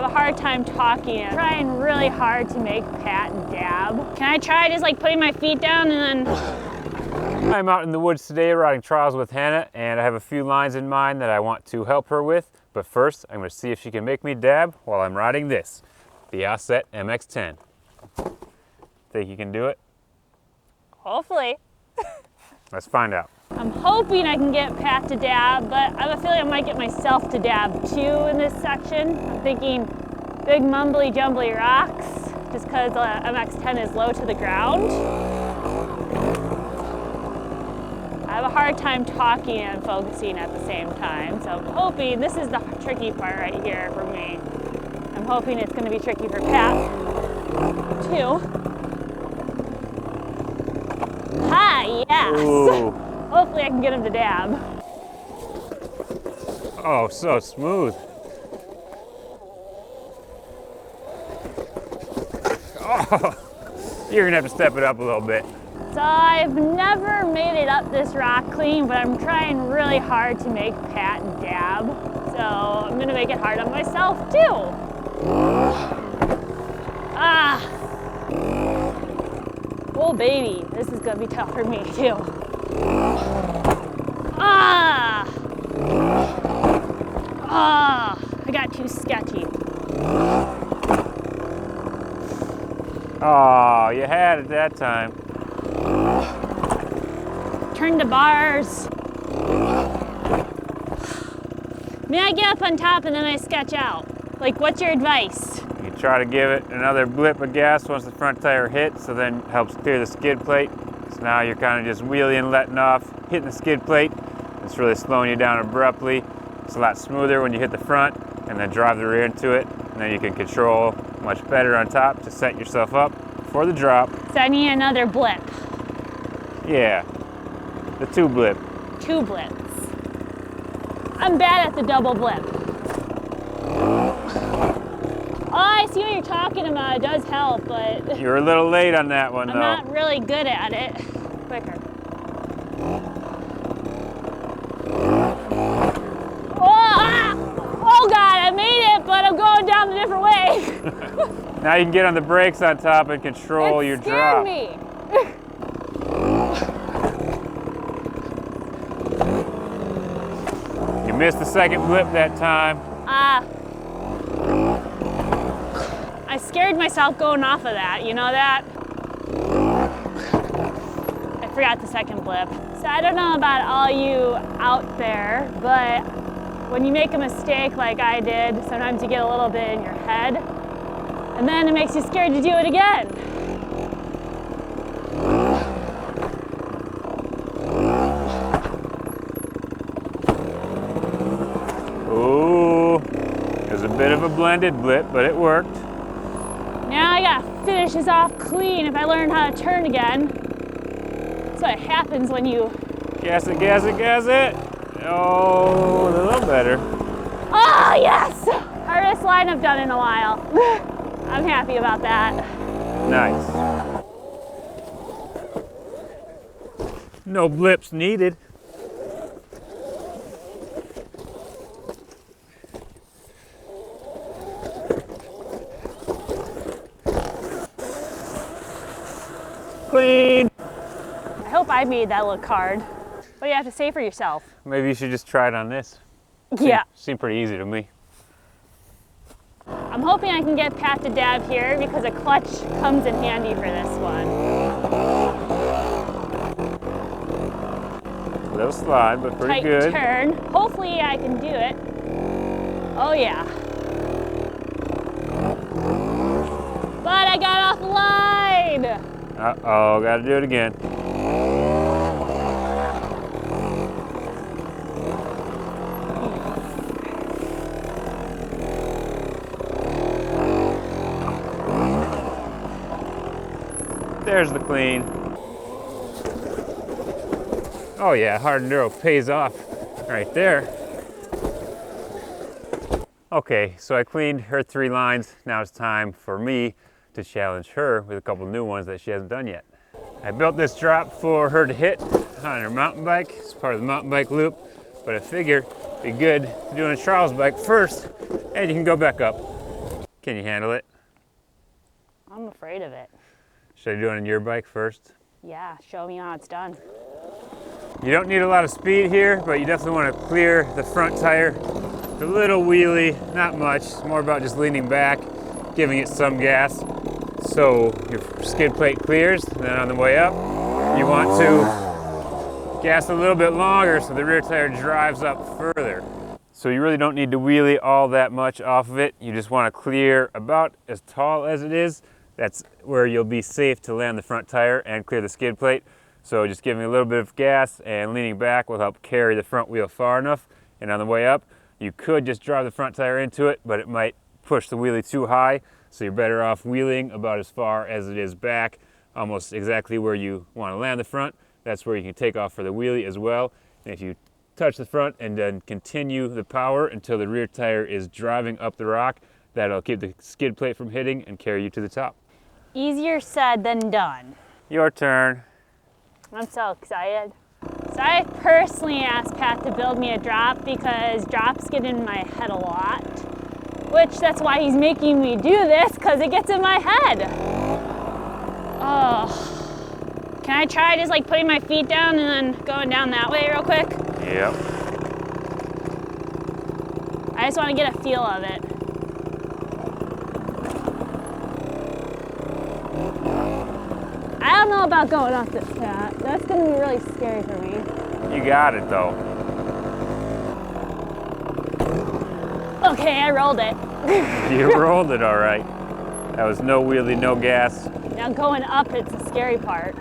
have a hard time talking. I'm trying really hard to make pat and dab. Can I try just like putting my feet down and then... I'm out in the woods today riding trials with Hannah, and I have a few lines in mind that I want to help her with. But first, I'm going to see if she can make me dab while I'm riding this, the Offset MX-10. Think you can do it? Hopefully. Let's find out. I'm hoping I can get Pat to dab, but I have a feeling I might get myself to dab too in this section. I'm thinking big mumbly jumbly rocks, just because the MX-10 is low to the ground. I have a hard time talking and focusing at the same time, so I'm hoping, this is the tricky part right here for me. I'm hoping it's going to be tricky for Pat too. Hi, yes! Ooh. Hopefully I can get him to dab. Oh, so smooth. Oh, you're gonna have to step it up a little bit. So I've never made it up this rock clean, but I'm trying really hard to make Pat dab. So I'm gonna make it hard on myself too. Ah! Oh baby, this is gonna be tough for me too. Ah! Ah! I got too sketchy. Oh, you had it that time. Turn to bars. May I get up on top and then I sketch out? Like, what's your advice? You try to give it another blip of gas once the front tire hits, so then it helps clear the skid plate. So now you're kind of just wheeling, letting off, hitting the skid plate. It's really slowing you down abruptly. It's a lot smoother when you hit the front and then drive the rear into it. And then you can control much better on top to set yourself up for the drop. So I need another blip. Yeah, the two blip. Two blips. I'm bad at the double blip. Oh, I see what you're talking about. It does help, but... You're a little late on that one, I'm not really good at it. Quicker. Oh God, I made it, but I'm going down a different way. Now you can get on the brakes on top and control your drop. It scared me. You missed the second blip that time. I scared myself going off of that, you know that? I forgot the second blip. So I don't know about all you out there, but when you make a mistake like I did, sometimes you get a little bit in your head, and then it makes you scared to do it again. Ooh, it was a bit of a blended blip, but it worked. Now I gotta finish this off clean if I learn how to turn again. That's what happens when you... Gas it, gas it, gas it. Oh, a little better. Oh, yes! Hardest line I've done in a while. I'm happy about that. Nice. No blips needed. Clean. I hope I made that look hard. What do you have to say for yourself? Maybe you should just try it on this. Yeah. Seemed pretty easy to me. I'm hoping I can get Pat to dab here because a clutch comes in handy for this one. A little slide, but pretty Tight good. turn. Hopefully I can do it. Oh yeah. But I got off the line. Uh-oh, gotta do it again. There's the clean. Oh yeah, hard enduro pays off right there. Okay, so I cleaned her 3 lines. Now it's time for me to challenge her with a couple new ones that she hasn't done yet. I built this drop for her to hit on her mountain bike. It's part of the mountain bike loop, but I figured it'd be good to do on a trials bike first, and you can go back up. Can you handle it? I'm afraid of it. Should I do it on your bike first? Yeah, show me how it's done. You don't need a lot of speed here, but you definitely want to clear the front tire. A little wheelie, not much. It's more about just leaning back, giving it some gas so your skid plate clears. And then on the way up, you want to gas a little bit longer so the rear tire drives up further. So you really don't need to wheelie all that much off of it. You just want to clear about as tall as it is. That's where you'll be safe to land the front tire and clear the skid plate. So just giving a little bit of gas and leaning back will help carry the front wheel far enough. And on the way up, you could just drive the front tire into it, but it might push the wheelie too high. So you're better off wheeling about as far as it is back, almost exactly where you want to land the front. That's where you can take off for the wheelie as well. And if you touch the front and then continue the power until the rear tire is driving up the rock, that'll keep the skid plate from hitting and carry you to the top. Easier said than done. Your turn. I'm so excited. So I personally asked Pat to build me a drop because drops get in my head a lot, which that's why he's making me do this, because it gets in my head. Oh, can I try just like putting my feet down and then going down that way real quick? Yep. I just want to get a feel of it. I don't know about going up this path. That's going to be really scary for me. You got it though. Okay, I rolled it. You rolled it all right. That was no wheelie, no gas. Now going up, it's the scary part.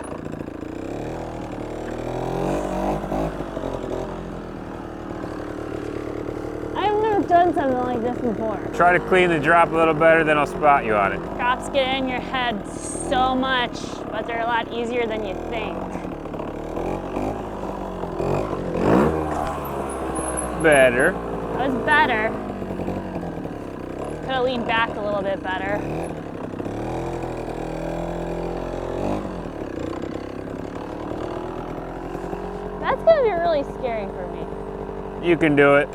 I've never done something like this before. Try to clean the drop a little better, then I'll spot you on it. Drops get in your head so much, but they're a lot easier than you think. Better. That was better. Could have leaned back a little bit better. That's gonna be really scary for me. You can do it.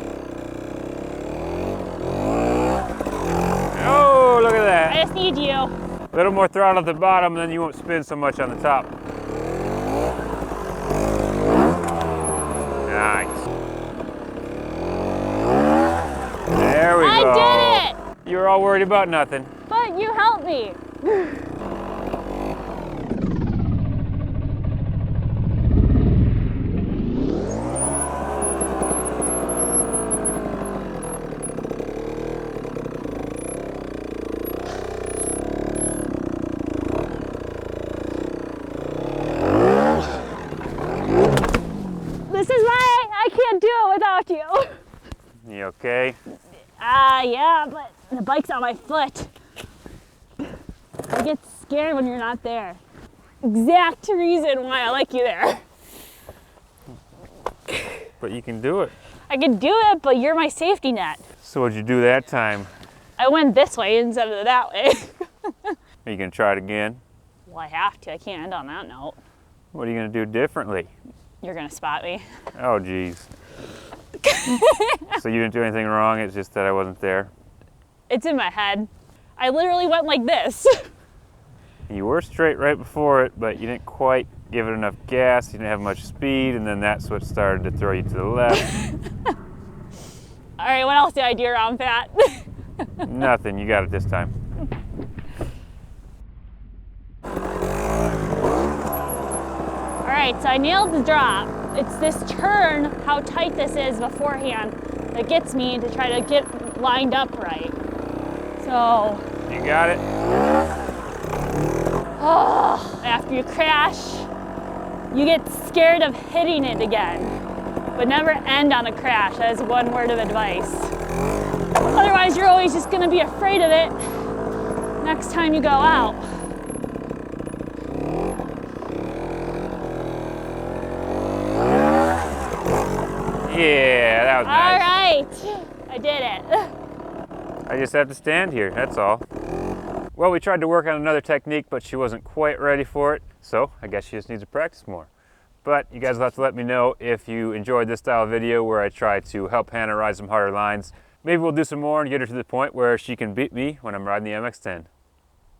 Oh, look at that. I just need you. A little more throttle at the bottom, and then you won't spin so much on the top. Nice. There we go. I did it! You were all worried about nothing. But you helped me. This is why I can't do it without you. You okay? Yeah, but the bike's on my foot. I get scared when you're not there. Exact reason why I like you there. But you can do it. I can do it, but you're my safety net. So what'd you do that time? I went this way instead of that way. Are you gonna try it again? Well, I have to. I can't end on that note. What are you gonna do differently? You're gonna spot me. Oh, geez. So you didn't do anything wrong, it's just that I wasn't there? It's in my head. I literally went like this. You were straight right before it, but you didn't quite give it enough gas, you didn't have much speed, and then that's what started to throw you to the left. All right, what else did I do wrong, Pat? Nothing, you got it this time. All right, so I nailed the drop. It's this turn, how tight this is beforehand, that gets me to try to get lined up right. So. You got it? Oh, after you crash, you get scared of hitting it again, but never end on a crash. That is one word of advice. Otherwise, you're always just gonna be afraid of it next time you go out. Yeah, that was nice. All right, I did it. I just have to stand here, that's all. Well, we tried to work on another technique, but she wasn't quite ready for it, so I guess she just needs to practice more. But you guys will have to let me know if you enjoyed this style of video where I try to help Hannah ride some harder lines. maybe we'll do some more and get her to the point where she can beat me when I'm riding the MX-10.